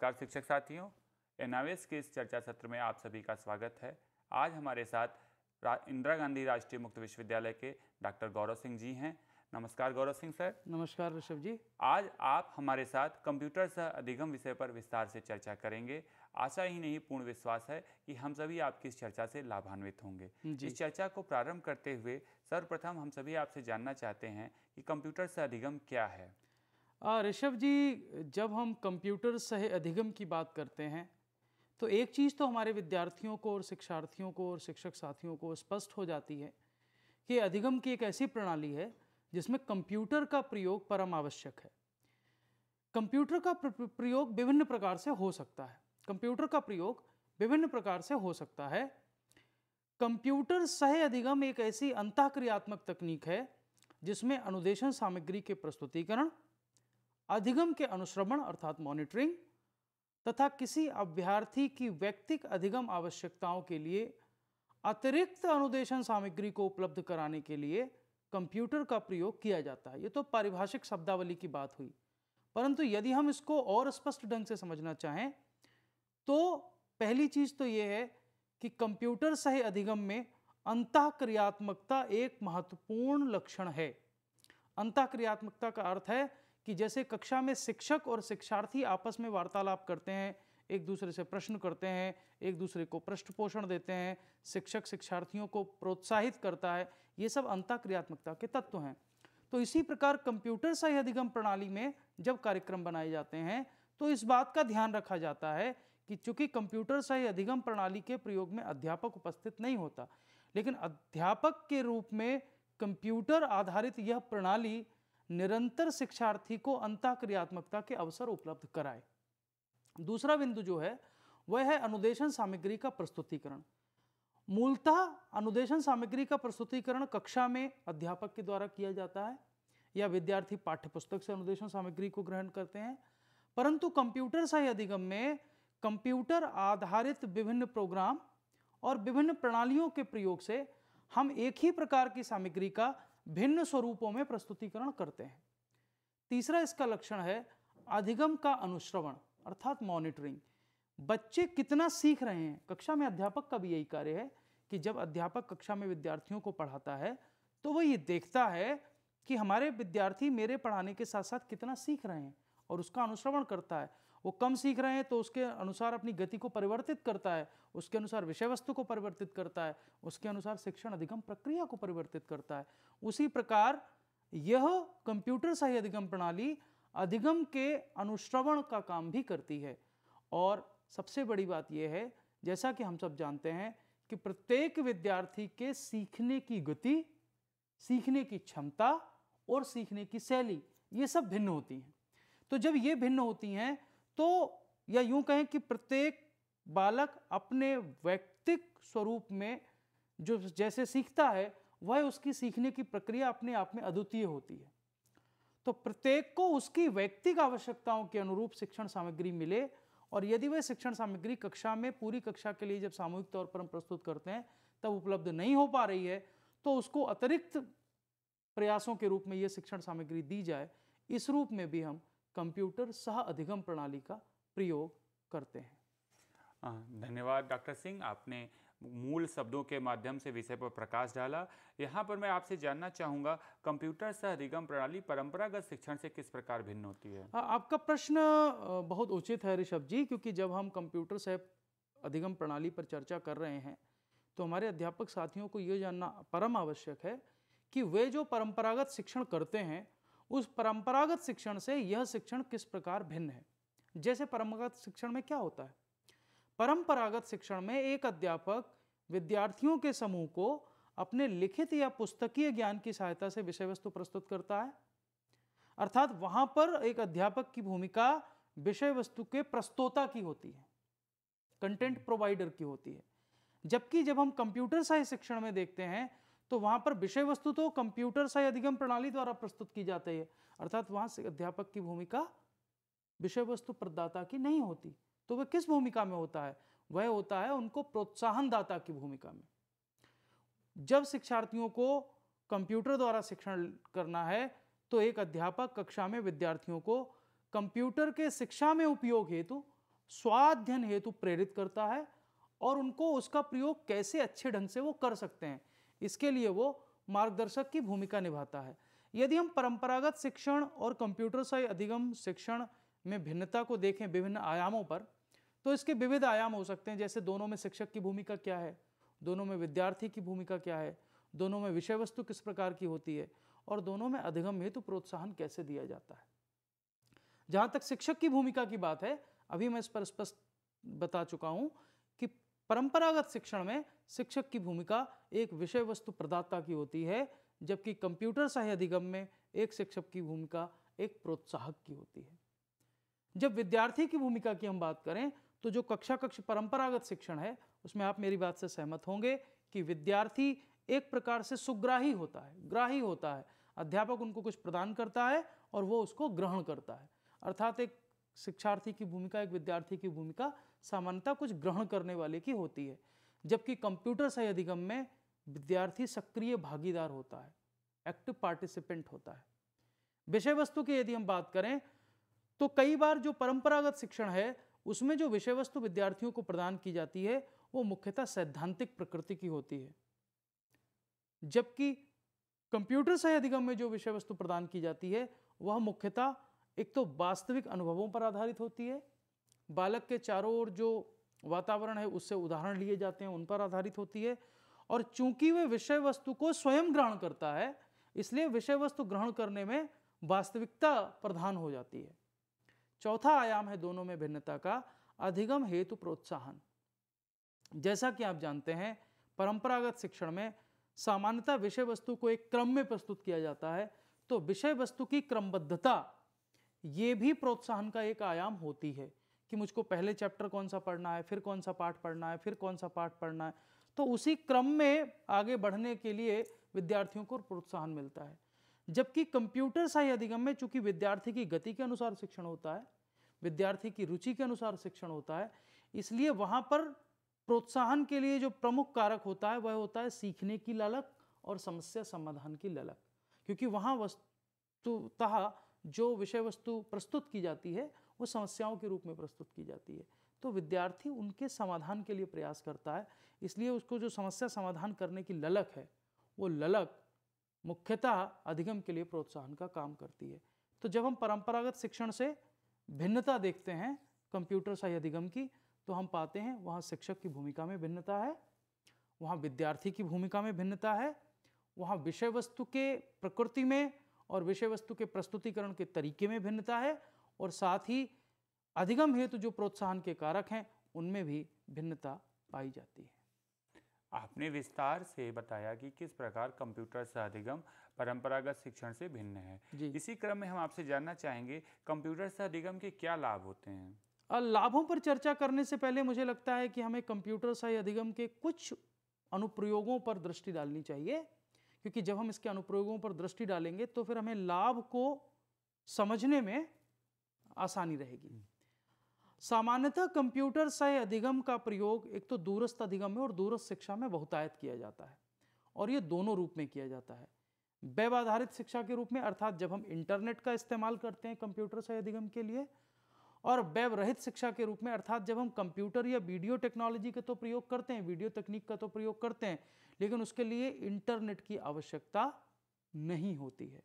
नमस्कार शिक्षक साथियों, एनआईएस के इस चर्चा सत्र में आप सभी का स्वागत है। आज हमारे साथ इंदिरा गांधी राष्ट्रीय मुक्त विश्वविद्यालय के डॉक्टर गौरव सिंह जी हैं। नमस्कार गौरव सिंह सर। नमस्कार ऋषभ जी। आज आप हमारे साथ कंप्यूटर सह अधिगम विषय पर विस्तार से चर्चा करेंगे। आशा ही नहीं पूर्ण विश्वास है कि हम सभी आपकी इस चर्चा से लाभान्वित होंगे। इस चर्चा को प्रारंभ करते हुए सर्वप्रथम हम सभी आपसे जानना चाहते हैं कि कंप्यूटर सह अधिगम क्या है। ऋषभ जी, जब हम कंप्यूटर सह अधिगम की बात करते हैं तो एक चीज़ तो हमारे विद्यार्थियों को और शिक्षार्थियों को और शिक्षक साथियों को स्पष्ट हो जाती है कि अधिगम की एक ऐसी प्रणाली है जिसमें कंप्यूटर का प्रयोग परम आवश्यक है। कंप्यूटर का प्रयोग विभिन्न प्रकार से हो सकता है। कंप्यूटर सह अधिगम एक ऐसी अंतःक्रियात्मक तकनीक है जिसमें अनुदेशन सामग्री के प्रस्तुतिकरण, अधिगम के अनुश्रवण अर्थात मॉनिटरिंग तथा किसी अभ्यर्थी की व्यक्तिगत अधिगम आवश्यकताओं के लिए अतिरिक्त अनुदेशन सामग्री को उपलब्ध कराने के लिए कंप्यूटर का प्रयोग किया जाता है। ये तो पारिभाषिक शब्दावली की बात हुई, परंतु यदि हम इसको और स्पष्ट ढंग से समझना चाहें तो पहली चीज तो यह है कि कंप्यूटर सह अधिगम में अंतःक्रियात्मकता एक महत्वपूर्ण लक्षण है। अंतःक्रियात्मकता का अर्थ है कि जैसे कक्षा में शिक्षक और शिक्षार्थी आपस में वार्तालाप करते हैं, एक दूसरे से प्रश्न करते हैं, एक दूसरे को पृष्ठ पोषण देते हैं, शिक्षक शिक्षार्थियों को प्रोत्साहित करता है, ये सब अंतःक्रियात्मकता के तत्व हैं। तो इसी प्रकार कंप्यूटर सह अधिगम प्रणाली में जब कार्यक्रम बनाए जाते हैं तो इस बात का ध्यान रखा जाता है कि चूंकि कंप्यूटर सह अधिगम प्रणाली के प्रयोग में अध्यापक उपस्थित नहीं होता, लेकिन अध्यापक के रूप में कंप्यूटर आधारित यह प्रणाली निरंतर शिक्षार्थी को अंतःक्रियात्मकता के अवसर उपलब्ध कराए। दूसरा बिंदु जो है वह है अनुदेशन सामग्री का प्रस्तुतिकरण। मूलतः अनुदेशन सामग्री का प्रस्तुतिकरण कक्षा में अध्यापक के द्वारा किया जाता है या विद्यार्थी पाठ्यपुस्तक से अनुदेशन सामग्री को ग्रहण करते हैं, परंतु कंप्यूटर सह अधिगम में कंप्यूटर आधारित विभिन्न प्रोग्राम और विभिन्न प्रणालियों के प्रयोग से हम एक ही प्रकार की सामग्री का भिन्न स्वरूपों में प्रस्तुतिकरण करते हैं। तीसरा इसका लक्षण है अधिगम का अनुश्रवण अर्थात मॉनिटरिंग। बच्चे कितना सीख रहे हैं, कक्षा में अध्यापक का भी यही कार्य है कि जब अध्यापक कक्षा में विद्यार्थियों को पढ़ाता है तो वह ये देखता है कि हमारे विद्यार्थी मेरे पढ़ाने के साथ साथ कितना सीख रहे हैं और उसका अनुश्रवण करता है। वो कम सीख रहे हैं तो उसके अनुसार अपनी गति को परिवर्तित करता है, उसके अनुसार विषय वस्तु को परिवर्तित करता है, उसके अनुसार शिक्षण अधिगम प्रक्रिया को परिवर्तित करता है। उसी प्रकार यह कंप्यूटर सह अधिगम प्रणाली अधिगम के अनुश्रवण का काम भी करती है। और सबसे बड़ी बात यह है, जैसा कि हम सब जानते हैं कि प्रत्येक विद्यार्थी के सीखने की गति, सीखने की क्षमता और सीखने की शैली ये सब भिन्न होती हैं। तो जब ये भिन्न होती हैं तो या यूं कहें कि प्रत्येक बालक अपने वैयक्तिक स्वरूप में जो जैसे सीखता है वह उसकी सीखने की प्रक्रिया अपने आप में अद्वितीय होती है। तो प्रत्येक को उसकी वैयक्तिक आवश्यकताओं के अनुरूप शिक्षण सामग्री मिले, और यदि वह शिक्षण सामग्री कक्षा में पूरी कक्षा के लिए जब सामूहिक तौर पर हम प्रस्तुत करते हैं तब उपलब्ध नहीं हो पा रही है तो उसको अतिरिक्त प्रयासों के रूप में यह शिक्षण सामग्री दी जाए। इस रूप में भी हम कंप्यूटर सह अधिगम प्रणाली का प्रयोग करते हैं। धन्यवाद डॉक्टर सिंह, आपने मूल शब्दों के माध्यम से विषय पर प्रकाश डाला। यहाँ पर मैं आपसे जानना चाहूँगा, कंप्यूटर सह अधिगम प्रणाली परंपरागत शिक्षण से किस प्रकार भिन्न होती है? आपका प्रश्न बहुत उचित है ऋषभ जी, क्योंकि जब हम कंप्यूटर सह अधिगम प्रणाली पर चर्चा कर रहे हैं तो हमारे अध्यापक साथियों को यह जानना परम आवश्यक है कि वे जो परंपरागत शिक्षण करते हैं उस परंपरागत शिक्षण से यह शिक्षण किस प्रकार भिन्न है। जैसे परंपरागत शिक्षण में क्या होता है? परंपरागत शिक्षण में एक अध्यापक विद्यार्थियों के समूह को अपने लिखित या पुस्तकीय ज्ञान की सहायता से विषय वस्तु प्रस्तुत करता है, अर्थात वहां पर एक अध्यापक की भूमिका विषय वस्तु के प्रस्तोता की होती है, कंटेंट प्रोवाइडर की होती है। जबकि जब हम कंप्यूटर सह शिक्षण में देखते हैं तो वहां पर विषय वस्तु तो कंप्यूटर सह अधिगम प्रणाली द्वारा प्रस्तुत की जाती है, अर्थात वहां से अध्यापक की भूमिका विषय वस्तु प्रदाता की नहीं होती। तो वह किस भूमिका में होता है? वह होता है उनको प्रोत्साहन दाता की भूमिका में। जब शिक्षार्थियों को कंप्यूटर द्वारा शिक्षण करना है तो एक अध्यापक कक्षा में विद्यार्थियों को कंप्यूटर के शिक्षा में उपयोग हेतु स्वाध्ययन हेतु प्रेरित करता है और उनको उसका प्रयोग कैसे अच्छे ढंग से वो कर सकते हैं, इसके लिए वो मार्गदर्शक की भूमिका निभाता है। यदि हम परंपरागत शिक्षण और कंप्यूटर सहाय्य अधिगम शिक्षण में भिन्नता को देखें विभिन्न आयामों पर, तो इसके विविध आयाम हो सकते हैं, जैसे दोनों में शिक्षक की भूमिका क्या है, दोनों में विद्यार्थी की भूमिका क्या है, दोनों में विषय वस्तु किस प्रकार की होती है और दोनों में अधिगम हेतु प्रोत्साहन कैसे दिया जाता है। जहां तक शिक्षक की भूमिका की बात है, अभी मैं इस पर स्पष्ट बता चुका हूं कि परंपरागत शिक्षण में शिक्षक की भूमिका एक विषय वस्तु प्रदाता की होती है, जबकि कंप्यूटर सहाय्य अधिगम में एक शिक्षक की भूमिका एक प्रोत्साहक की होती है। जब विद्यार्थी की भूमिका की हम बात करें, तो जो कक्षा परंपरागत शिक्षण है उसमें आप मेरी बात से सहमत होंगे कि विद्यार्थी एक प्रकार से सुग्राही होता है, ग्राही होता है। अध्यापक उनको कुछ प्रदान करता है और वो उसको ग्रहण करता है। अर्थात एक शिक्षार्थी की भूमिका, एक विद्यार्थी की भूमिका सामान्यतः कुछ ग्रहण करने वाले की होती है, जबकि कंप्यूटर सहाय्य अधिगम में विद्यार्थी सक्रिय भागीदार होता है, एक्टिव पार्टिसिपेंट होता है। विषय वस्तु की यदि हम बात करें, तो कई बार जो परंपरागत शिक्षण है उसमें जो विषय वस्तु विद्यार्थियों को प्रदान की जाती है वो मुख्यतः सैद्धांतिक प्रकृति की होती है, जबकि कंप्यूटर सहाय्य अधिगम में जो विषय वस्तु प्रदान की जाती है वह मुख्यतः एक तो वास्तविक अनुभवों पर आधारित होती है, बालक के चारों ओर जो वातावरण है उससे उदाहरण लिए जाते हैं उन पर आधारित होती है, और चूंकि वह विषय वस्तु को स्वयं ग्रहण करता है इसलिए विषय वस्तु ग्रहण करने में वास्तविकता प्रधान हो जाती है। चौथा आयाम है दोनों में भिन्नता का, अधिगम हेतु प्रोत्साहन। जैसा कि आप जानते हैं, परंपरागत शिक्षण में सामान्यतः विषय वस्तु को एक क्रम में प्रस्तुत किया जाता है, तो विषय वस्तु की क्रमबद्धता ये भी प्रोत्साहन का एक आयाम होती है कि मुझको पहले चैप्टर कौन सा पढ़ना है, फिर कौन सा पाठ पढ़ना है, फिर कौन सा पाठ पढ़ना है, तो उसी क्रम में आगे बढ़ने के लिए विद्यार्थियों को प्रोत्साहन मिलता है। जबकि कंप्यूटर सहाय्य अधिगम में चूंकि विद्यार्थी की गति के अनुसार शिक्षण होता है, विद्यार्थी की रुचि के अनुसार शिक्षण होता है, इसलिए वहां पर प्रोत्साहन के लिए जो प्रमुख कारक होता है वह होता है सीखने की ललक और समस्या समाधान की ललक, क्योंकि वहां वस्तुतः जो विषय वस्तु प्रस्तुत की जाती है वो समस्याओं के रूप में प्रस्तुत की जाती है, तो विद्यार्थी उनके समाधान के लिए प्रयास करता है, इसलिए उसको जो समस्या समाधान करने की ललक है वो ललक मुख्यतः अधिगम के लिए प्रोत्साहन का काम करती है। तो जब हम परंपरागत शिक्षण से भिन्नता देखते हैं कंप्यूटर सहाय्य अधिगम की, तो हम पाते हैं वहाँ शिक्षक की भूमिका में भिन्नता है, वहाँ विद्यार्थी की भूमिका में भिन्नता है, वहाँ विषय वस्तु के प्रकृति में और विषय वस्तु के प्रस्तुतिकरण के तरीके में भिन्नता है, और साथ ही अधिगम हेतु जो प्रोत्साहन के कारक हैं उनमें भी भिन्नता पाई जाती है। आपने विस्तार से बताया कि किस प्रकार कंप्यूटर सहाय्य अधिगम परंपरागत शिक्षण से भिन्न है। इसी क्रम में हम आपसे जानना चाहेंगे कंप्यूटर सहाय्य अधिगम के क्या लाभ होते हैं। लाभों पर चर्चा करने से पहले मुझे लगता है कि हमें कंप्यूटर सहाय्य अधिगम के कुछ अनुप्रयोगों पर दृष्टि डालनी चाहिए, क्योंकि जब हम इसके अनुप्रयोगों पर दृष्टि डालेंगे तो फिर हमें लाभ को समझने में आसानी रहेगी। सामान्यतः कंप्यूटर सहाय्य अधिगम का प्रयोग एक तो दूरस्थ अधिगम में और दूरस्थ शिक्षा में बहुतायत किया जाता है, और ये दोनों रूप में किया जाता है। वेब आधारित शिक्षा के रूप में, अर्थात जब हम इंटरनेट का इस्तेमाल करते हैं कंप्यूटर सहाय्य अधिगम के लिए, और वेब रहित शिक्षा के रूप में, अर्थात जब हम कंप्यूटर या वीडियो टेक्नोलॉजी का तो प्रयोग करते हैं, वीडियो तकनीक का तो प्रयोग करते हैं, लेकिन उसके लिए इंटरनेट की आवश्यकता नहीं होती है।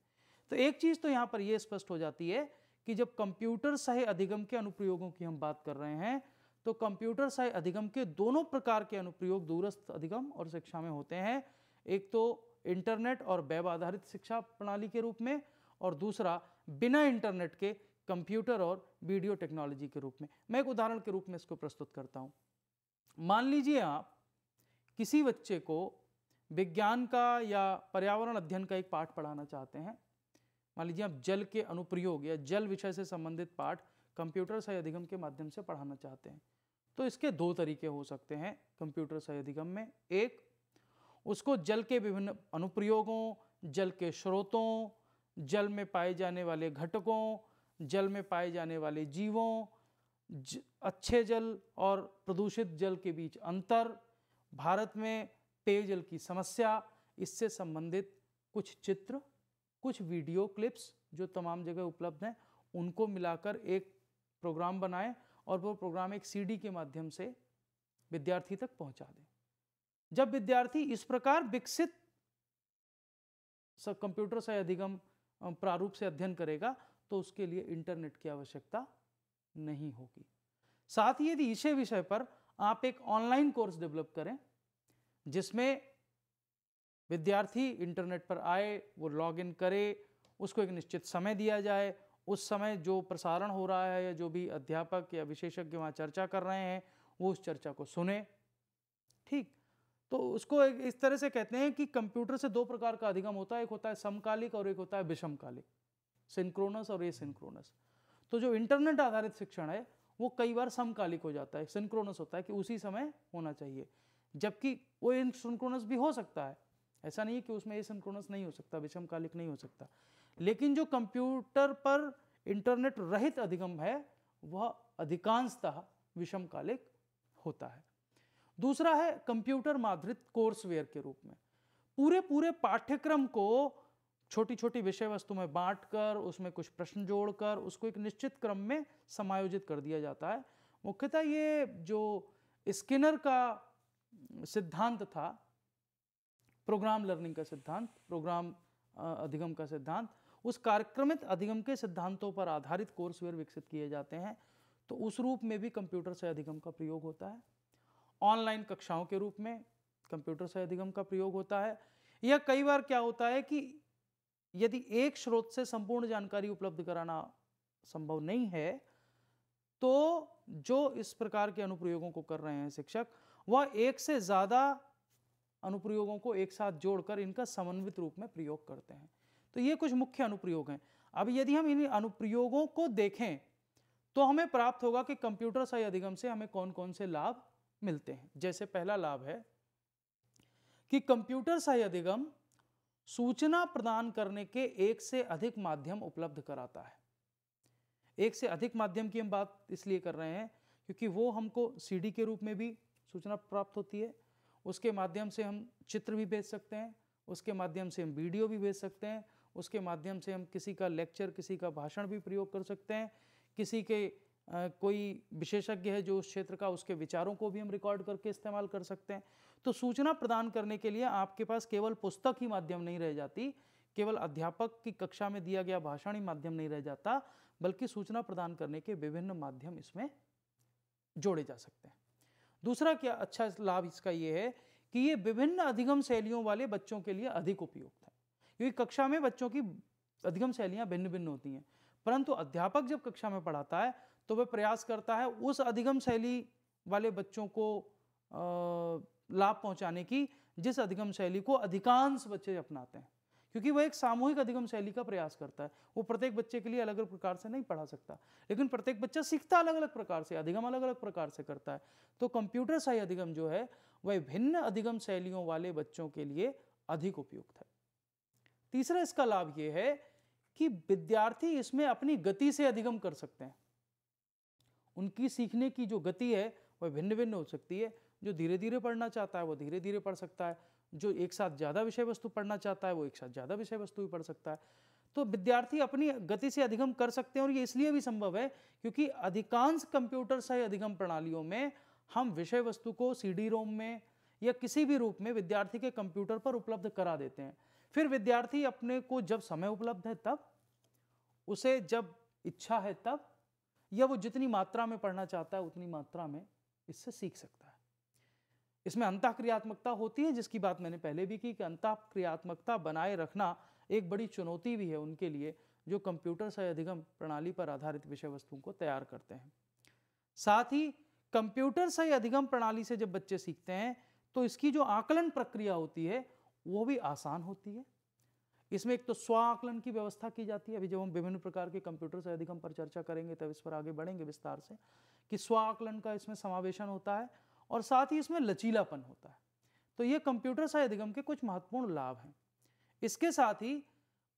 तो एक चीज़ तो यहाँ पर यह स्पष्ट हो जाती है कि जब कंप्यूटर सहाय्य अधिगम के अनुप्रयोगों की हम बात कर रहे हैं, तो कंप्यूटर सहाय्य अधिगम के दोनों प्रकार के अनुप्रयोग दूरस्थ अधिगम और शिक्षा में होते हैं। एक तो इंटरनेट और वेब आधारित शिक्षा प्रणाली के रूप में, और दूसरा बिना इंटरनेट के कंप्यूटर और वीडियो टेक्नोलॉजी के रूप में। मैं एक उदाहरण के रूप में इसको प्रस्तुत करता हूँ। मान लीजिए आप किसी बच्चे को विज्ञान का या पर्यावरण अध्ययन का एक पाठ पढ़ाना चाहते हैं। मान लीजिए आप जल के अनुप्रयोग या जल विषय से संबंधित पाठ कंप्यूटर सहाय्य अधिगम के माध्यम से पढ़ाना चाहते हैं, तो इसके दो तरीके हो सकते हैं कंप्यूटर सहाय्य अधिगम में। एक, उसको जल के विभिन्न अनुप्रयोगों, जल के स्रोतों, जल में पाए जाने वाले घटकों, जल में पाए जाने वाले जीवों, अच्छे जल और प्रदूषित जल के बीच अंतर, भारत में पेयजल की समस्या, इससे संबंधित कुछ चित्र, कुछ वीडियो क्लिप्स जो तमाम जगह उपलब्ध हैं, उनको मिलाकर एक प्रोग्राम बनाएं और वो प्रोग्राम एक सीडी के माध्यम से विद्यार्थी तक पहुंचा दें। जब विद्यार्थी इस प्रकार विकसित कंप्यूटर से अधिगम प्रारूप से अध्ययन करेगा तो उसके लिए इंटरनेट की आवश्यकता नहीं होगी। साथ ही यदि इसी विषय पर आप एक ऑनलाइन कोर्स डेवलप करें जिसमें विद्यार्थी इंटरनेट पर आए, वो लॉगिन करे, उसको एक निश्चित समय दिया जाए, उस समय जो प्रसारण हो रहा है या जो भी अध्यापक या विशेषज्ञ वहाँ चर्चा कर रहे हैं वो उस चर्चा को सुने। ठीक, तो उसको इस तरह से कहते हैं कि कंप्यूटर से दो प्रकार का अधिगम होता है, एक होता है समकालिक और एक होता है विषमकालिक, सिंक्रोनस और एसिंक्रोनस। तो जो इंटरनेट आधारित शिक्षण है वो कई बार समकालिक हो जाता है, सिंक्रोनस होता है कि उसी समय होना चाहिए, जबकि वो एसिंक्रोनस भी हो सकता है, ऐसा नहीं है कि उसमें एसिंक्रोनस नहीं हो सकता, विषमकालिक नहीं हो सकता। लेकिन जो कंप्यूटर पर इंटरनेट रहित अधिगम है वह अधिकांशतः विषमकालिक होता है। दूसरा है कंप्यूटर आधारित कोर्सवेयर के रूप में पूरे पाठ्यक्रम को छोटी छोटी विषय वस्तु में बांटकर उसमें कुछ प्रश्न जोड़कर उसको एक निश्चित क्रम में समायोजित कर दिया जाता है। मुख्यतः ये जो स्किनर का सिद्धांत था, प्रोग्राम लर्निंग का सिद्धांत, प्रोग्राम अधिगम का सिद्धांत, उस कार्यक्रमित अधिगम के सिद्धांतों पर आधारित कोर्सवेयर विकसित किए जाते हैं। तो उस रूप में भी कंप्यूटर से अधिगम का प्रयोग होता है। ऑनलाइन कक्षाओं के रूप में कंप्यूटर से अधिगम का प्रयोग होता है। यह कई बार क्या होता है कि यदि एक स्रोत से संपूर्ण जानकारी उपलब्ध कराना संभव नहीं है तो जो इस प्रकार के अनुप्रयोगों को कर रहे हैं शिक्षक, वह एक से ज्यादा अनुप्रयोगों को एक साथ जोड़कर इनका समन्वित रूप में प्रयोग करते हैं। तो ये कुछ मुख्य अनुप्रयोग हैं। अब यदि हम इन अनुप्रयोगों को देखें तो हमें प्राप्त होगा कि कंप्यूटर से अधिगम से हमें कौन कौन से लाभ मिलते हैं। जैसे पहला लाभ है कि कंप्यूटर से अधिगम सूचना प्रदान करने के एक से अधिक माध्यम उपलब्ध कराता है। एक से अधिक माध्यम की हम बात इसलिए कर रहे हैं क्योंकि वो हमको सीडी के रूप में भी सूचना प्राप्त होती है, उसके माध्यम से हम चित्र भी भेज सकते हैं, उसके माध्यम से हम वीडियो भी भेज सकते हैं, उसके माध्यम से हम किसी का लेक्चर, किसी का भाषण भी प्रयोग कर सकते हैं, किसी के कोई विशेषज्ञ है जो उस क्षेत्र का, उसके विचारों को भी हम रिकॉर्ड करके इस्तेमाल कर सकते हैं। तो सूचना प्रदान करने के लिए आपके पास केवल पुस्तक ही माध्यम नहीं रह जाती, केवल अध्यापक की कक्षा में दिया गया भाषण ही माध्यम नहीं रह जाता, बल्कि सूचना प्रदान करने के विभिन्न माध्यम इसमें जोड़े जा सकते हैं। दूसरा क्या अच्छा लाभ इसका ये है कि ये विभिन्न अधिगम शैलियों वाले बच्चों के लिए अधिक उपयुक्त है, क्योंकि कक्षा में बच्चों की अधिगम शैलियां भिन्न भिन्न होती हैं, परंतु अध्यापक जब कक्षा में पढ़ाता है तो वह प्रयास करता है उस अधिगम शैली वाले बच्चों को लाभ पहुंचाने की जिस अधिगम शैली को अधिकांश बच्चे अपनाते हैं, क्योंकि वह एक सामूहिक अधिगम शैली का प्रयास करता है। वो प्रत्येक बच्चे के लिए अलग अलग प्रकार से नहीं पढ़ा सकता, लेकिन प्रत्येक बच्चा सीखता अलग अलग प्रकार से, अधिगम अलग अलग प्रकार से करता है। तो कंप्यूटर सही अधिगम जो है वह भिन्न अधिगम शैलियों वाले बच्चों के लिए अधिक उपयुक्त है। तीसरा इसका लाभ यह है कि विद्यार्थी इसमें अपनी गति से अधिगम कर सकते हैं। उनकी सीखने की जो गति है वह भिन्न भिन्न हो सकती है। जो धीरे धीरे पढ़ना चाहता है वो धीरे धीरे पढ़ सकता है, जो एक साथ ज़्यादा विषय वस्तु पढ़ना चाहता है वो एक साथ ज़्यादा विषय वस्तु भी पढ़ सकता है। तो विद्यार्थी अपनी गति से अधिगम कर सकते हैं, और ये इसलिए भी संभव है क्योंकि अधिकांश कंप्यूटर सही अधिगम प्रणालियों में हम विषय वस्तु को सीडी रोम में या किसी भी रूप में विद्यार्थी के कंप्यूटर पर उपलब्ध करा देते हैं। फिर विद्यार्थी अपने को जब समय उपलब्ध है तब, उसे जब इच्छा है तब, या वो जितनी मात्रा में पढ़ना चाहता है उतनी मात्रा में इससे सीख सकता है। इसमें अंतःक्रियात्मकता होती है, जिसकी बात मैंने पहले भी की कि अंतःक्रियात्मकता बनाए रखना एक बड़ी चुनौती भी है उनके लिए जो कंप्यूटर से अधिगम प्रणाली पर आधारित विषय वस्तुओं को तैयार करते हैं। साथ ही कंप्यूटर से अधिगम प्रणाली से जब बच्चे सीखते हैं तो इसकी जो आकलन प्रक्रिया होती है वो भी आसान होती है। इसमें एक तो स्व आकलन की व्यवस्था की जाती है। अभी जब हम विभिन्न प्रकार के कंप्यूटर से अधिगम पर चर्चा करेंगे तब इस पर आगे बढ़ेंगे विस्तार से कि स्व आकलन का इसमें समावेशन होता है, और साथ ही इसमें लचीलापन होता है। तो ये कंप्यूटर से अधिगम के कुछ महत्वपूर्ण लाभ हैं। इसके साथ ही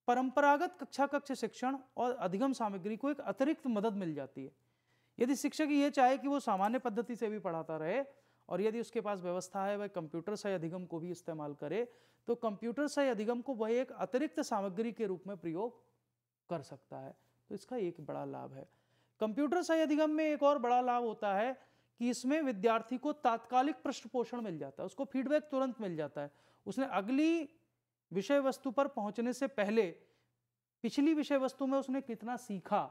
परंपरागत कक्षा कक्ष शिक्षण और अधिगम सामग्री को एक अतिरिक्त मदद मिल जाती है। यदि शिक्षक ये चाहे कि वो सामान्य पद्धति से भी पढ़ाता रहे और यदि उसके पास व्यवस्था है वह कंप्यूटर से अधिगम को भी इस्तेमाल करे, तो कंप्यूटर से अधिगम को वह एक अतिरिक्त सामग्री के रूप में प्रयोग कर सकता है। तो इसका एक बड़ा लाभ है कंप्यूटर सहाय्य अधिगम में एक और बड़ा लाभ होता है कि इसमें विद्यार्थी को तात्कालिक पृष्ठ पोषण मिल जाता है, उसको फीडबैक तुरंत मिल जाता है। उसने अगली विषय वस्तु पर पहुंचने से पहले पिछली विषय वस्तु में उसने कितना सीखा,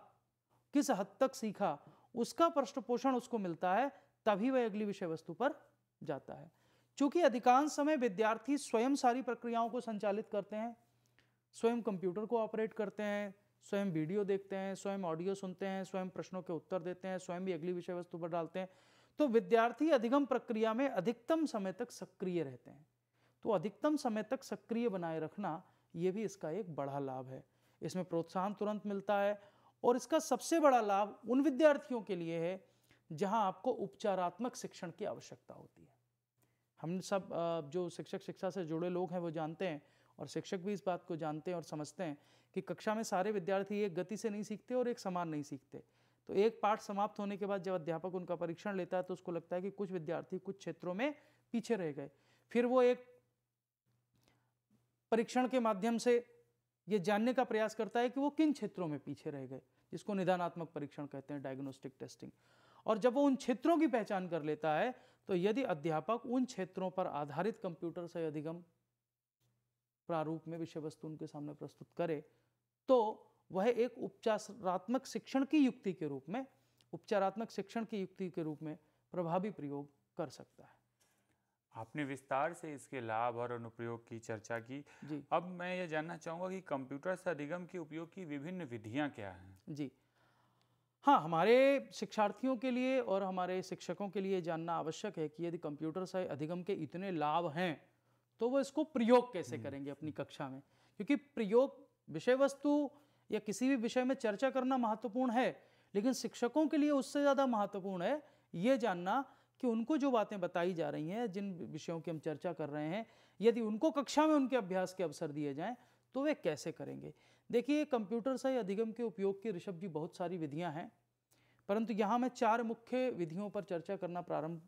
किस हद तक सीखा, उसका पृष्ठ पोषण उसको मिलता है, तभी वह अगली विषय वस्तु पर जाता है। चूंकि अधिकांश समय विद्यार्थी स्वयं सारी प्रक्रियाओं को संचालित करते हैं, स्वयं कंप्यूटर को ऑपरेट करते हैं, स्वयं वीडियो देखते हैं, स्वयं ऑडियो सुनते हैं, स्वयं प्रश्नों के उत्तर देते हैं, स्वयं भी अगली विषय वस्तु पर डालते हैं, तो विद्यार्थी अधिगम प्रक्रिया में अधिकतम समय तक सक्रिय रहते हैं। तो अधिकतम समय तक सक्रिय बनाए रखना ये भी इसका एक बड़ा लाभ है। इसमें प्रोत्साहन तुरंत मिलता है और इसका सबसे बड़ा लाभ उन विद्यार्थियों के लिए है जहां आपको उपचारात्मक शिक्षण की आवश्यकता होती है। हम सब जो शिक्षक शिक्षा से जुड़े लोग हैं वो जानते हैं, और शिक्षक भी इस बात को जानते हैं और समझते हैं कि कक्षा में सारे विद्यार्थी एक गति से नहीं सीखते और एक समान नहीं सीखते। तो एक पाठ समाप्त होने के बाद जब अध्यापक उनका परीक्षण लेता है तो उसको लगता है कि कुछ विद्यार्थी कुछ क्षेत्रों में पीछे रह गए। फिर वो एक परीक्षण के माध्यम से ये जानने का प्रयास करता है कि वो किन क्षेत्रों में पीछे रह गए, जिसको निदानात्मक परीक्षण कहते हैं, डायग्नोस्टिक टेस्टिंग। और जब वो उन क्षेत्रों की पहचान कर लेता है तो यदि अध्यापक उन क्षेत्रों पर आधारित कंप्यूटर से अधिगम प्रारूप में विषय वस्तु उनके सामने प्रस्तुत करे तो वह एक उपचारात्मक शिक्षण की युक्ति के रूप में प्रभावी प्रयोग कर सकता है। आपने विस्तार से इसके लाभ और अनुप्रयोग की चर्चा की। अब मैं ये जानना चाहूँगा कि कंप्यूटर से अधिगम के उपयोग की विभिन्न विधियाँ क्या हैं? जी हाँ, हमारे शिक्षार्थियों के लिए और हमारे शिक्षकों के लिए जानना आवश्यक है कि यदि कंप्यूटर से अधिगम के इतने लाभ हैं तो वो इसको प्रयोग कैसे करेंगे अपनी कक्षा में। क्योंकि प्रयोग, विषय वस्तु या किसी भी विषय में चर्चा करना महत्वपूर्ण है, लेकिन शिक्षकों के लिए उससे ज़्यादा महत्वपूर्ण है ये जानना कि उनको जो बातें बताई जा रही हैं, जिन विषयों की हम चर्चा कर रहे हैं, यदि उनको कक्षा में उनके अभ्यास के अवसर दिए जाएं तो वे कैसे करेंगे। देखिए, कंप्यूटर से अधिगम के उपयोग की ऋषभ जी बहुत सारी विधियां हैं, परंतु यहाँ मैं 4 मुख्य विधियों पर चर्चा करना प्रारंभ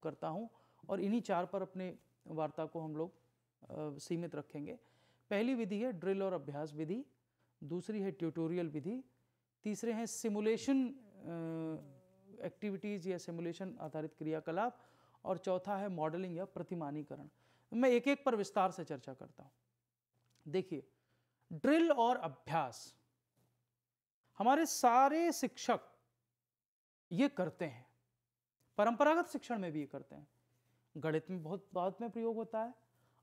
करता हूँ और इन्हीं 4 पर अपने वार्ता को हम लोग सीमित रखेंगे। पहली विधि है ड्रिल और अभ्यास विधि, दूसरी है ट्यूटोरियल विधि, तीसरे हैं सिमुलेशन एक्टिविटीज़ या सिमुलेशन आधारित क्रियाकलाप, और चौथा है मॉडलिंग या प्रतिमानीकरण। मैं एक एक पर विस्तार से चर्चा करता हूँ। देखिए, ड्रिल और अभ्यास हमारे सारे शिक्षक ये करते हैं, परंपरागत शिक्षण में भी ये करते हैं। गणित में बहुत बाद में प्रयोग होता है,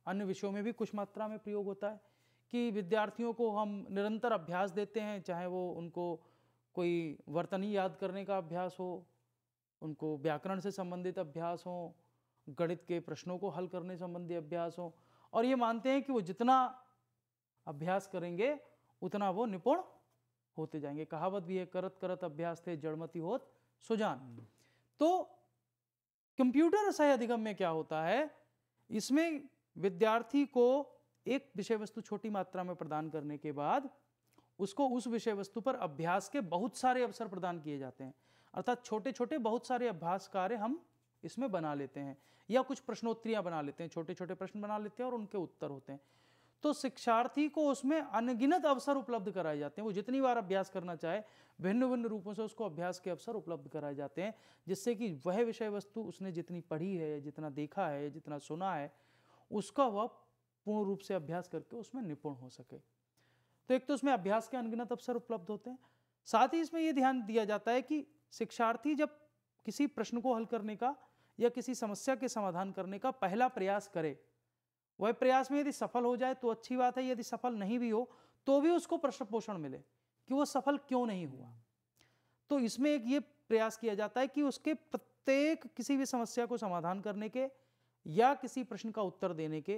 अन्य विषयों में भी कुछ मात्रा में प्रयोग होता है कि विद्यार्थियों को हम निरंतर अभ्यास देते हैं, चाहे वो उनको कोई वर्तनी याद करने का अभ्यास हो, उनको व्याकरण से संबंधित अभ्यास हो, गणित के प्रश्नों को हल करने संबंधी अभ्यास हो, और ये मानते हैं कि वो जितना अभ्यास करेंगे उतना वो निपुण होते जाएंगे। कहावत भी है, करत करत अभ्यास थे जड़मति होत सुजान। तो कंप्यूटर सहाय्य अधिगम में क्या होता है, इसमें विद्यार्थी को एक विषय वस्तु छोटी मात्रा में प्रदान करने के बाद उसको उस विषय वस्तु पर अभ्यास के बहुत सारे अवसर प्रदान किए जाते हैं। अर्थात छोटे छोटे बहुत सारे अभ्यास कार्य हम इसमें बना लेते हैं, या कुछ प्रश्नोत्तरियां बना लेते हैं, छोटे छोटे प्रश्न बना लेते हैं और उनके उत्तर होते हैं। तो शिक्षार्थी को उसमें अनगिनत अवसर उपलब्ध कराए जाते हैं। वो जितनी बार अभ्यास करना चाहे भिन्न भिन्न रूपों से उसको अभ्यास के अवसर उपलब्ध कराए जाते हैं, जिससे कि वह विषय वस्तु उसने जितनी पढ़ी है, जितना देखा है, जितना सुना है, उसका वह पूर्ण रूप से अभ्यास करके उसमें निपुण हो सके। तो एक तो उसमें अभ्यास के अनगिनत अवसर उपलब्ध होते हैं। साथ ही इसमें यह ध्यान दिया जाता है कि शिक्षार्थी जब किसी प्रश्न को हल करने का या किसी समस्या के समाधान करने का पहला प्रयास करे, वह प्रयास में यदि सफल हो जाए तो अच्छी बात है, यदि सफल नहीं भी हो तो भी उसको प्रश्न पोषण मिले कि वो सफल क्यों नहीं हुआ। तो इसमें एक ये प्रयास किया जाता है कि उसके प्रत्येक किसी भी समस्या को समाधान करने के या किसी प्रश्न का उत्तर देने के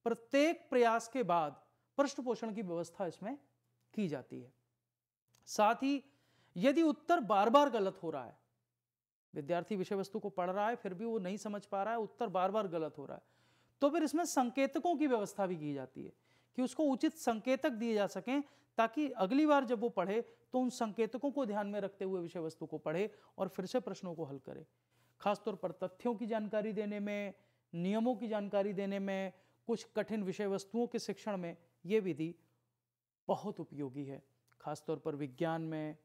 प्रत्येक प्रयास के बाद प्रश्न पोषण की व्यवस्था इसमें की जाती है। साथ ही यदि उत्तर बार बार गलत हो रहा है, विद्यार्थी विषय वस्तु को पढ़ रहा है फिर भी वो नहीं समझ पा रहा है, उत्तर बार बार गलत हो रहा है, तो फिर इसमें संकेतकों की व्यवस्था भी की जाती है कि उसको उचित संकेतक दिए जा सकें, ताकि अगली बार जब वो पढ़े तो उन संकेतकों को ध्यान में रखते हुए विषय वस्तु को पढ़े और फिर से प्रश्नों को हल करे। खासतौर पर तथ्यों की जानकारी देने में, नियमों की जानकारी देने में, कुछ कठिन विषय वस्तुओं के शिक्षण में ये विधि बहुत उपयोगी है। खासतौर पर विज्ञान में,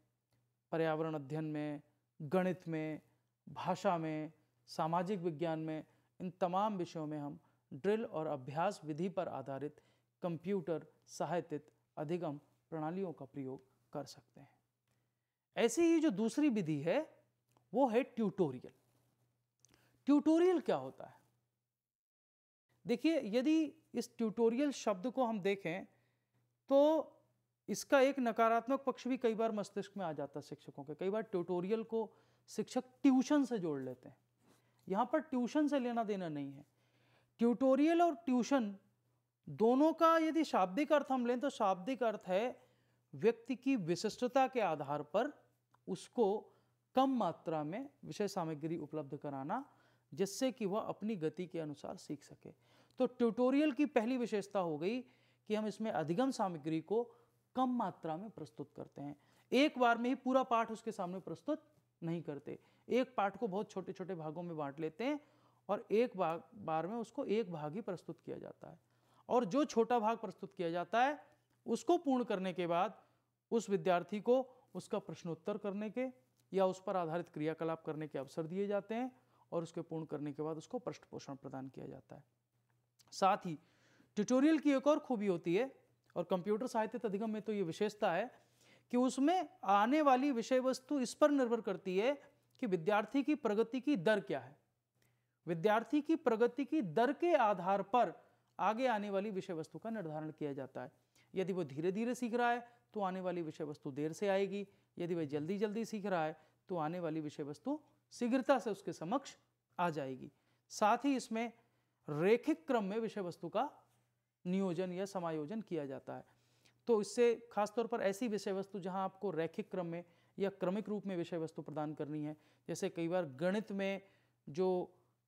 पर्यावरण अध्ययन में, गणित में, भाषा में, सामाजिक विज्ञान में, इन तमाम विषयों में हम ड्रिल और अभ्यास विधि पर आधारित कंप्यूटर सहायतित अधिगम प्रणालियों का प्रयोग कर सकते हैं। ऐसी ही जो दूसरी विधि है वो है ट्यूटोरियल। ट्यूटोरियल क्या होता है? देखिए, यदि इस ट्यूटोरियल शब्द को हम देखें तो इसका एक नकारात्मक पक्ष भी कई बार मस्तिष्क में आ जाता है शिक्षकों के। कई बार ट्यूटोरियल को शिक्षक ट्यूशन से जोड़ लेते हैं। यहाँ पर ट्यूशन से लेना देना नहीं है। ट्यूटोरियल और ट्यूशन दोनों का यदि शाब्दिक अर्थ हम लें तो शाब्दिक अर्थ है व्यक्ति की विशिष्टता के आधार पर उसको कम मात्रा में विषय सामग्री उपलब्ध कराना, जिससे कि वह अपनी गति के अनुसार सीख सके। तो ट्यूटोरियल की पहली विशेषता हो गई कि हम इसमें अधिगम सामग्री को कम मात्रा में प्रस्तुत करते हैं। एक बार में ही पूरा पाठ उसके सामने प्रस्तुत नहीं करते। एक पाठ को बहुत छोटे छोटे भागों में बांट लेते हैं और एक बार में उसको एक भाग ही प्रस्तुत किया जाता है। और जो छोटा भाग प्रस्तुत किया जाता है उसको पूर्ण करने के बाद उस विद्यार्थी को उसका प्रश्नोत्तर करने के या उस पर आधारित क्रियाकलाप करने के अवसर दिए जाते हैं और उसके पूर्ण करने के बाद उसको पृष्ठपोषण प्रदान किया जाता है। साथ ही ट्यूटोरियल की एक और खूबी होती है, और कंप्यूटर साहित्य अधिगम में तो ये विशेषता है कि उसमें आने वाली विषय वस्तु इस पर निर्भर करती है कि विद्यार्थी की प्रगति की दर क्या है। विद्यार्थी की प्रगति की दर के आधार पर आगे आने वाली विषय वस्तु का निर्धारण किया जाता है। यदि वो धीरे धीरे सीख रहा है तो आने वाली विषय वस्तु देर से आएगी। यदि वह जल्दी जल्दी सीख रहा है तो आने वाली विषय वस्तु शीघ्रता से उसके समक्ष आ जाएगी। साथ ही इसमें रैखिक क्रम में विषय वस्तु का नियोजन या समायोजन किया जाता है। तो इससे खासतौर पर ऐसी विषय वस्तु जहां आपको रैखिक क्रम में या क्रमिक रूप में विषय वस्तु प्रदान करनी है, जैसे कई बार गणित में जो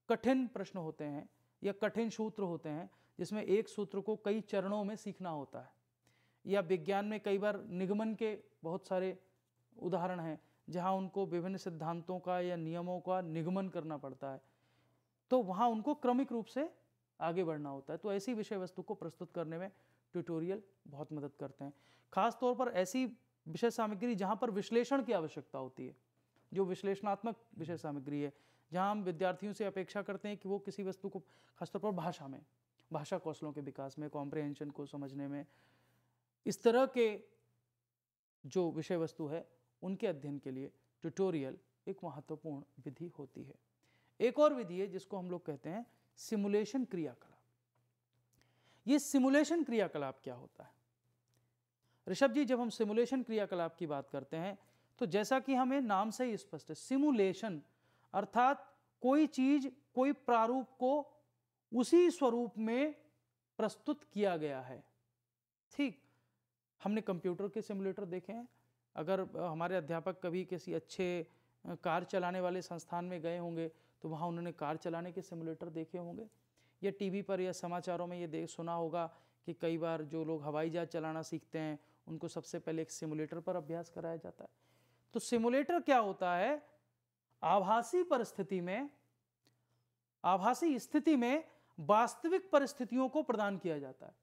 कठिन प्रश्न होते हैं या कठिन सूत्र होते हैं जिसमें एक सूत्र को कई चरणों में सीखना होता है, या विज्ञान में कई बार निगमन के बहुत सारे उदाहरण हैं जहां उनको विभिन्न सिद्धांतों का या नियमों का निगमन करना पड़ता है, तो वहां उनको क्रमिक रूप से आगे बढ़ना होता है। तो ऐसी विषय वस्तु को प्रस्तुत करने में ट्यूटोरियल बहुत मदद करते हैं। खास तौर पर ऐसी विषय सामग्री जहां पर विश्लेषण की आवश्यकता होती है, जो विश्लेषणात्मक विषय सामग्री है, जहां हम विद्यार्थियों से अपेक्षा करते हैं कि वो किसी वस्तु को, खासतौर पर भाषा में, भाषा कौशलों के विकास में, कॉम्प्रिहेंशन को समझने में, इस तरह के जो विषय वस्तु है उनके अध्ययन के लिए ट्यूटोरियल एक महत्वपूर्ण विधि होती है। एक और विधि है जिसको हम लोग कहते हैं सिमुलेशन क्रियाकलाप। ये सिमुलेशन क्रियाकलाप क्या होता है? ऋषभ जी, जब हम सिमुलेशन क्रियाकलाप की बात करते हैं तो जैसा कि हमें नाम से ही स्पष्ट है, सिमुलेशन अर्थात कोई चीज, कोई प्रारूप को उसी स्वरूप में प्रस्तुत किया गया है। ठीक, हमने कंप्यूटर के सिमुलेटर देखे हैं। अगर हमारे अध्यापक कभी किसी अच्छे कार चलाने वाले संस्थान में गए होंगे तो वहाँ उन्होंने कार चलाने के सिमुलेटर देखे होंगे, या टीवी पर या समाचारों में ये सुना होगा कि कई बार जो लोग हवाई जहाज चलाना सीखते हैं उनको सबसे पहले एक सिमुलेटर पर अभ्यास कराया जाता है। तो सिमुलेटर क्या होता है? आभासी परिस्थिति में, आभासी स्थिति में वास्तविक परिस्थितियों को प्रदान किया जाता है।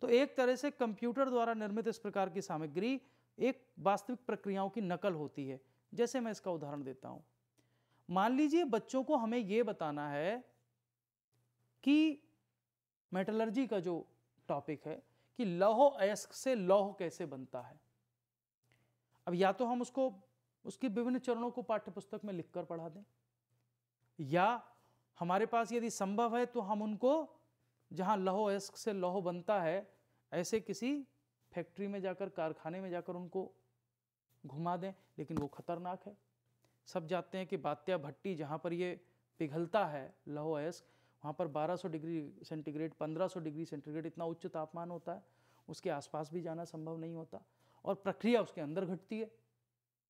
तो एक तरह से कंप्यूटर द्वारा निर्मित इस प्रकार की सामग्री एक वास्तविक प्रक्रियाओं की नकल होती है। जैसे मैं इसका उदाहरण देता हूं, मान लीजिए बच्चों को हमें यह बताना है कि मेटलर्जी का जो टॉपिक है कि लौह अयस्क से लौह कैसे बनता है। अब या तो हम उसको उसके विभिन्न चरणों को पाठ्यपुस्तक में लिखकर पढ़ा दें, या हमारे पास यदि संभव है तो हम उनको जहां लौह अयस्क से लौह बनता है ऐसे किसी फैक्ट्री में जाकर, कारखाने में जाकर उनको घुमा दें। लेकिन वो खतरनाक है। सब जानते हैं कि बात्या भट्टी जहाँ पर ये पिघलता है लौह अयस्क, वहाँ पर 1200 डिग्री सेंटीग्रेड, 1500 डिग्री सेंटीग्रेड इतना उच्च तापमान होता है, उसके आसपास भी जाना संभव नहीं होता। और प्रक्रिया उसके अंदर घटती है,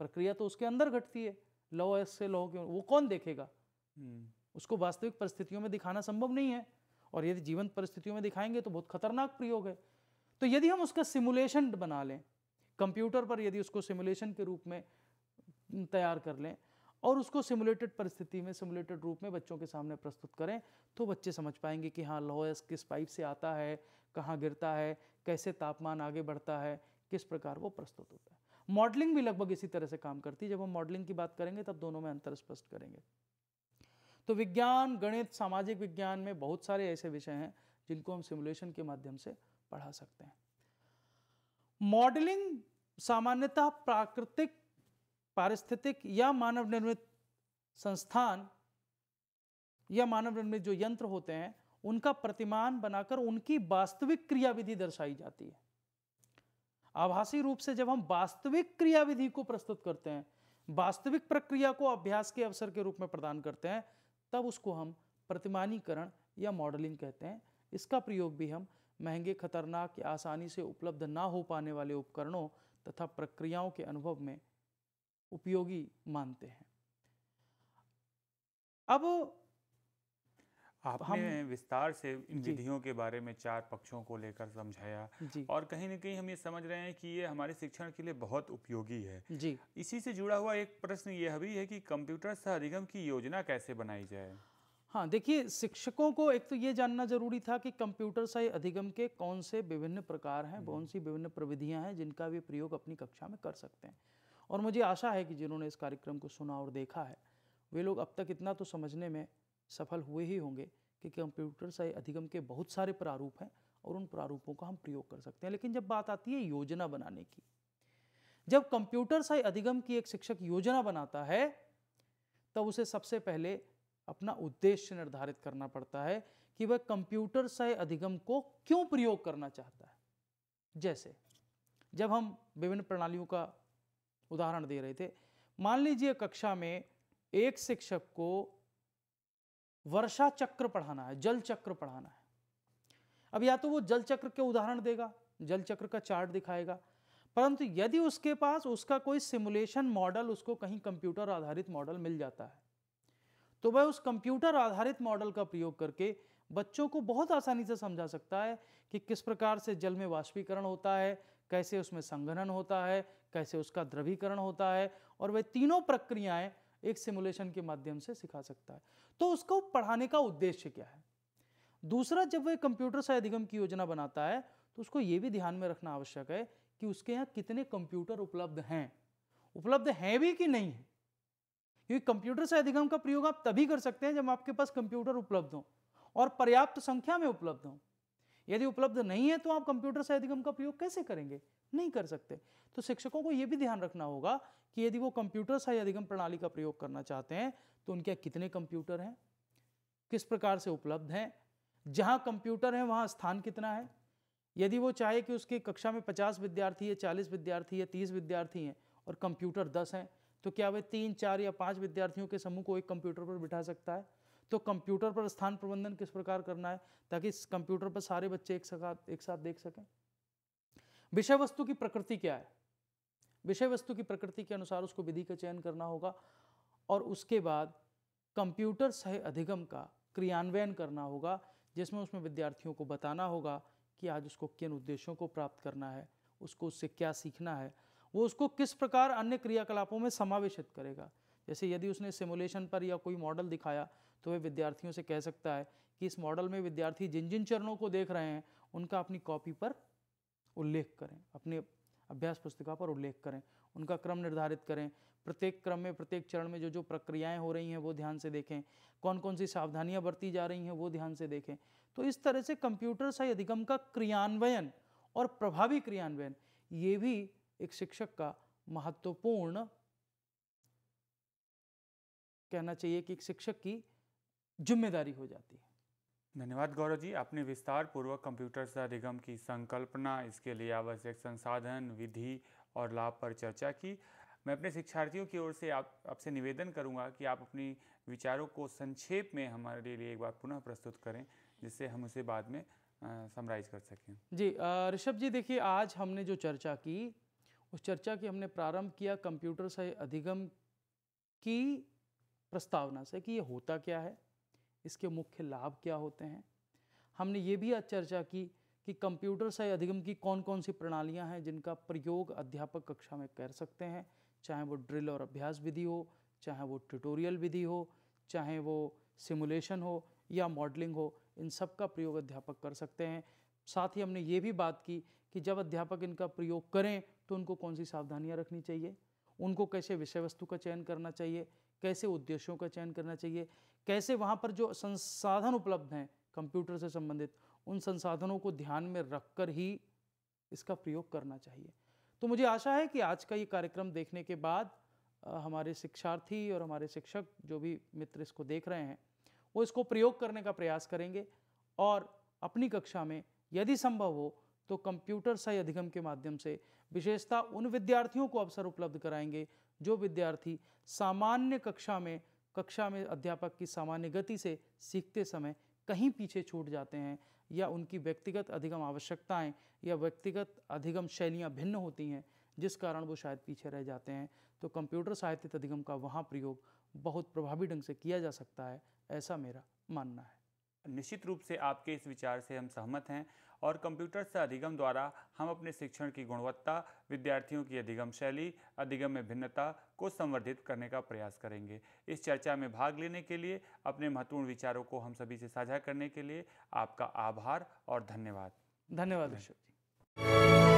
प्रक्रिया तो उसके अंदर घटती है। लौह अयस्क से लौह क्यों, वो कौन देखेगा? उसको वास्तविक परिस्थितियों में दिखाना संभव नहीं है, और यदि जीवंत परिस्थितियों में दिखाएंगे तो बहुत खतरनाक प्रयोग है। तो यदि हम उसका सिमुलेशन बना लें कंप्यूटर पर, यदि उसको सिमुलेशन के रूप में तैयार कर लें और उसको सिमुलेटेड परिस्थिति में, सिमुलेटेड रूप में बच्चों के सामने प्रस्तुत करें, तो बच्चे समझ पाएंगे कि हाँ, लौह अयस्क किस पाइप से आता है, कहाँ गिरता है, कैसे तापमान आगे बढ़ता है, किस प्रकार वो प्रस्तुत होता है। मॉडलिंग भी लगभग इसी तरह से काम करती है। जब हम मॉडलिंग की बात करेंगे तब दोनों में अंतर स्पष्ट करेंगे। तो विज्ञान, गणित, सामाजिक विज्ञान में बहुत सारे ऐसे विषय हैं जिनको हम सिमुलेशन के माध्यम से पढ़ा सकते हैं। मॉडलिंग सामान्यतः प्राकृतिक, पारिस्थितिक या मानव निर्मित संस्थान या मानव निर्मित जो यंत्र होते हैं उनका प्रतिमान बनाकर उनकी वास्तविक क्रियाविधि दर्शाई जाती है। आभासी रूप से जब हम वास्तविक क्रियाविधि को प्रस्तुत करते हैं, वास्तविक प्रक्रिया को अभ्यास के अवसर के रूप में प्रदान करते हैं, तब उसको हम प्रतिमानीकरण या मॉडलिंग कहते हैं। इसका प्रयोग भी हम महंगे, खतरनाक या आसानी से उपलब्ध ना हो पाने वाले उपकरणों तथा प्रक्रियाओं के अनुभव में उपयोगी मानते हैं। अब आपने विस्तार से इन विधियों के बारे में 4 पक्षों को लेकर समझाया और कहीं ना कहीं हम ये समझ रहे हैं कि ये हमारे शिक्षण के लिए बहुत उपयोगी है जी। इसी से जुड़ा हुआ एक प्रश्न यह भी है कि कंप्यूटर सह अधिगम की योजना कैसे बनाई जाए। हाँ, देखिए, शिक्षकों को एक तो ये जानना जरूरी था कि कंप्यूटर सह अधिगम के कौन से विभिन्न प्रकार हैं, कौन सी विभिन्न प्रविधियां हैं जिनका वे प्रयोग अपनी कक्षा में कर सकते हैं। और मुझे आशा है कि जिन्होंने इस कार्यक्रम को सुना और देखा है वे लोग अब तक इतना तो समझने में सफल हुए ही होंगे कि कंप्यूटर सह अधिगम के बहुत सारे प्रारूप हैं और उन प्रारूपों का हम प्रयोग कर सकते हैं। लेकिन जब बात आती है योजना बनाने की, जब कंप्यूटर सह अधिगम की एक शिक्षक योजना बनाता है तब उसे सबसे पहले अपना उद्देश्य निर्धारित करना पड़ता है कि वह कंप्यूटर सह अधिगम को क्यों प्रयोग करना चाहता है। जैसे जब हम विभिन्न प्रणालियों का उदाहरण दे रहे थे, मान लीजिए कक्षा में एक शिक्षक को वर्षा चक्र पढ़ाना है, जल चक्र पढ़ाना है। अब या तो वो जल चक्र के उदाहरण देगा, जल चक्र का चार्ट दिखाएगा, परंतु यदि उसके पास उसका कोई सिमुलेशन मॉडल, उसको कहीं कंप्यूटर आधारित मॉडल मिल जाता है, तो वह उस कंप्यूटर आधारित मॉडल का प्रयोग करके बच्चों को बहुत आसानी से समझा सकता है कि किस प्रकार से जल में वाष्पीकरण होता है, कैसे उसमें संघनन होता है, कैसे उसका द्रवीकरण होता है, और वह तीनों प्रक्रियाएं एक सिमुलेशन के माध्यम से सिखा सकता है। तो उसको पढ़ाने का उद्देश्य क्या है। दूसरा, जब वह कंप्यूटर सह अधिगम की योजना बनाता है तो उसको यह भी ध्यान में रखना आवश्यक है कि उसके यहाँ कितने कंप्यूटर उपलब्ध हैं भी कि नहीं है। क्योंकि कंप्यूटर सह अधिगम का प्रयोग आप तभी कर सकते हैं जब आपके पास कंप्यूटर उपलब्ध हो और पर्याप्त संख्या में उपलब्ध हो। यदि उपलब्ध नहीं है तो आप कंप्यूटर सह अधिगम का प्रयोग कैसे करेंगे, नहीं कर सकते। तो शिक्षकों को यह भी ध्यान रखना होगा कि यदि वो कंप्यूटर सह अधिगम प्रणाली का प्रयोग करना चाहते हैं तो उनके कितने कंप्यूटर हैं, किस प्रकार से उपलब्ध हैं, जहां कंप्यूटर है वहां स्थान कितना है। यदि वो चाहे कि उसकी कक्षा में 50 विद्यार्थी है, 40 विद्यार्थी है, 30 विद्यार्थी हैं और कंप्यूटर 10 हैं, तो क्या वह 3, 4 या 5 विद्यार्थियों के समूह को एक कंप्यूटर पर बिठा सकता है। तो कंप्यूटर पर स्थान प्रबंधन किस प्रकार करना है ताकि इस कंप्यूटर पर सारे बच्चे एक साथ देख सकें। विषय वस्तु की प्रकृति क्या है, विषय वस्तु की प्रकृति के अनुसार उसको विधि का चयन करना होगा और उसके बाद कंप्यूटर सह अधिगम का क्रियान्वयन करना होगा, जिसमें उसमें विद्यार्थियों को बताना होगा कि आज उसको किन उद्देश्यों को प्राप्त करना है, उसको उससे क्या सीखना है, वो उसको किस प्रकार अन्य क्रियाकलापों में समावेशित करेगा। जैसे यदि उसने सिमुलेशन पर या कोई मॉडल दिखाया तो वह विद्यार्थियों से कह सकता है कि इस मॉडल में विद्यार्थी जिन जिन चरणों को देख रहे हैं उनका अपनी कॉपी पर उल्लेख करें, अपने अभ्यास पुस्तिका पर उल्लेख करें, उनका क्रम निर्धारित करें, प्रत्येक क्रम में प्रत्येक चरण में जो जो प्रक्रियाएं हो रही हैं वो ध्यान से देखें, कौन कौन सी सावधानियां बरती जा रही हैं वो ध्यान से देखें। तो इस तरह से कंप्यूटर सह अधिगम का क्रियान्वयन और प्रभावी क्रियान्वयन ये भी एक शिक्षक का महत्वपूर्ण, कहना चाहिए कि एक शिक्षक की जिम्मेदारी हो जाती है। धन्यवाद गौरव जी, आपने विस्तार पूर्वक कंप्यूटर सह अधिगम की संकल्पना, इसके लिए आवश्यक संसाधन, विधि और लाभ पर चर्चा की। मैं अपने शिक्षार्थियों की ओर से आपसे निवेदन करूंगा कि आप अपनी विचारों को संक्षेप में हमारे लिए एक बार पुनः प्रस्तुत करें, जिससे हम उसे बाद में समराइज कर सकें। जी ऋषभ जी, देखिए, आज हमने जो चर्चा की उस चर्चा की हमने प्रारंभ किया कंप्यूटर सह अधिगम की प्रस्तावना से कि ये होता क्या है, इसके मुख्य लाभ क्या होते हैं। हमने ये भी आज चर्चा की कि कंप्यूटर सह अधिगम की कौन कौन सी प्रणालियां हैं जिनका प्रयोग अध्यापक कक्षा में कर सकते हैं, चाहे वो ड्रिल और अभ्यास विधि हो, चाहे वो ट्यूटोरियल विधि हो, चाहे वो सिमुलेशन हो या मॉडलिंग हो, इन सब का प्रयोग अध्यापक कर सकते हैं। साथ ही हमने ये भी बात की कि जब अध्यापक इनका प्रयोग करें तो उनको कौन सी सावधानियां रखनी चाहिए, उनको कैसे विषय वस्तु का चयन करना चाहिए, कैसे उद्देश्यों का चयन करना चाहिए, कैसे वहाँ पर जो संसाधन उपलब्ध हैं कंप्यूटर से संबंधित, उन संसाधनों को ध्यान में रखकर ही इसका प्रयोग करना चाहिए। तो मुझे आशा है कि आज का ये कार्यक्रम देखने के बाद हमारे शिक्षार्थी और हमारे शिक्षक जो भी मित्र इसको देख रहे हैं वो इसको प्रयोग करने का प्रयास करेंगे और अपनी कक्षा में यदि संभव हो तो कंप्यूटर सही अधिगम के माध्यम से विशेषतः उन विद्यार्थियों को अवसर उपलब्ध कराएंगे जो विद्यार्थी सामान्य कक्षा में अध्यापक की सामान्य गति से सीखते समय कहीं पीछे छूट जाते हैं या उनकी व्यक्तिगत अधिगम आवश्यकताएं या व्यक्तिगत अधिगम शैलियां भिन्न होती हैं जिस कारण वो शायद पीछे रह जाते हैं। तो कंप्यूटर साहित्य अधिगम का वहाँ प्रयोग बहुत प्रभावी ढंग से किया जा सकता है, ऐसा मेरा मानना है। निश्चित रूप से आपके इस विचार से हम सहमत हैं और कंप्यूटर से अधिगम द्वारा हम अपने शिक्षण की गुणवत्ता, विद्यार्थियों की अधिगम शैली, अधिगम में भिन्नता को संवर्धित करने का प्रयास करेंगे। इस चर्चा में भाग लेने के लिए, अपने महत्वपूर्ण विचारों को हम सभी से साझा करने के लिए आपका आभार और धन्यवाद। धन्यवाद ऋषभ जी।